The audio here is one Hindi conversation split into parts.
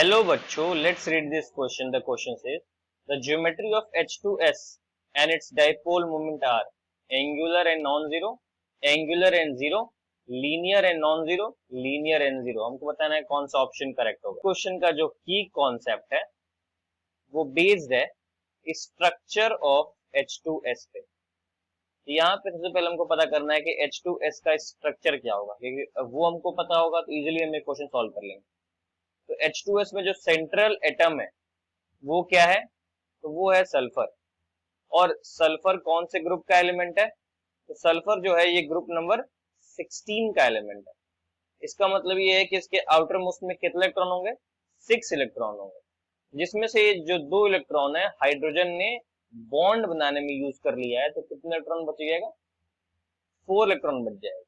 Hello बच्चों, let's read this question. The question says, the geometry of H2S and its dipole moment are angular and non-zero, angular and zero, linear and non-zero, linear and zero. हमको बताना है कौन सा ऑप्शन करेक्ट होगा. क्वेश्चन का जो की कॉन्सेप्ट है वो बेस्ड है स्ट्रक्चर ऑफ H2S पे. यहाँ पे सबसे पहले हमको पता करना है कि H2S का स्ट्रक्चर क्या होगा, क्योंकि वो हमको पता होगा तो इजीली हम क्वेश्चन सॉल्व कर लेंगे. तो H2S में जो सेंट्रल एटम है वो क्या है, तो वो है सल्फर. और सल्फर कौन से ग्रुप का एलिमेंट है, तो सल्फर जो है ये ग्रुप नंबर 16 का एलिमेंट है. इसका मतलब ये है कि इसके आउटर मोस्ट में कितने इलेक्ट्रॉन होंगे, 6 इलेक्ट्रॉन होंगे, जिसमें से जो 2 इलेक्ट्रॉन है हाइड्रोजन ने बॉन्ड बनाने में यूज कर लिया है, तो कितने इलेक्ट्रॉन बच जाएगा, 4 इलेक्ट्रॉन बच जाएगा.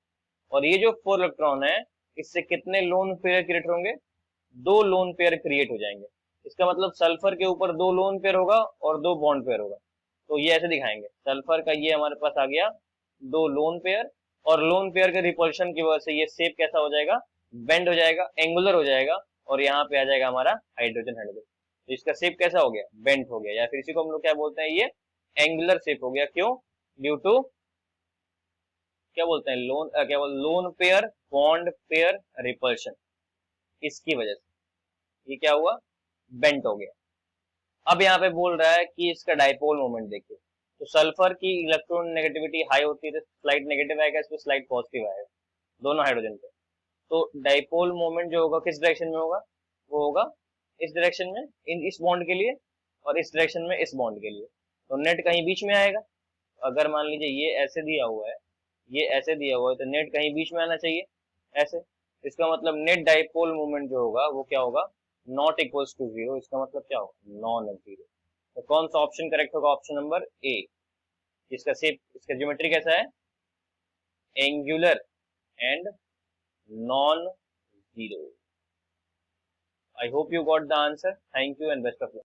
और ये जो 4 इलेक्ट्रॉन है इससे कितने लोन पेयर क्रिएट होंगे, 2 लोन पेयर क्रिएट हो जाएंगे. इसका मतलब सल्फर के ऊपर 2 लोन पेयर होगा और 2 बॉन्ड पेयर होगा. तो ये ऐसे दिखाएंगे, सल्फर का ये हमारे पास आ गया 2 लोन पेयर, और लोन पेयर के रिपल्शन की वजह से ये शेप कैसा हो जाएगा, बेंड हो जाएगा, एंगुलर हो जाएगा, और यहाँ पे आ जाएगा हमारा हाइड्रोजन हाइड्रोजन. तो इसका शेप कैसा हो गया, बेंट हो गया, या फिर इसी को हम लोग क्या बोलते हैं, ये एंगुलर शेप हो गया. क्यों, ड्यू टू क्या बोलते हैं, lone pair bond pair repulsion, इसकी वजह से ये क्या हुआ, बेंट हो गया. अब यहाँ पे बोल रहा है कि इसका डाइपोल मोमेंट देखिए. तो सल्फर की इलेक्ट्रॉन नेगेटिविटी हाई होती है तो स्लाइड नेगेटिव आएगा, इस पे स्लाइड पॉजिटिव आएगा, दोनों हाइड्रोजन पे. तो डाइपोल मोमेंट जो होगा किस डायरेक्शन में होगा, वो होगा इस डायरेक्शन में, इस बॉन्ड के लिए, और इस डायरेक्शन में इस बॉन्ड के लिए. तो नेट कहीं बीच में आएगा. अगर मान लीजिए ये ऐसे दिया हुआ है, ये ऐसे दिया हुआ है, तो नेट कहीं बीच में आना चाहिए ऐसे. इसका मतलब नेट डाइपोल मोमेंट जो होगा वो क्या होगा, नॉट इक्वल्स टू जीरो. इसका मतलब क्या होगा, नॉन जीरो. तो कौन सा ऑप्शन करेक्ट होगा, ऑप्शन नंबर ए. इसका शेप, इसका ज्योमेट्री कैसा है, angular and non zero. I hope you got the answer. Thank you and best of luck.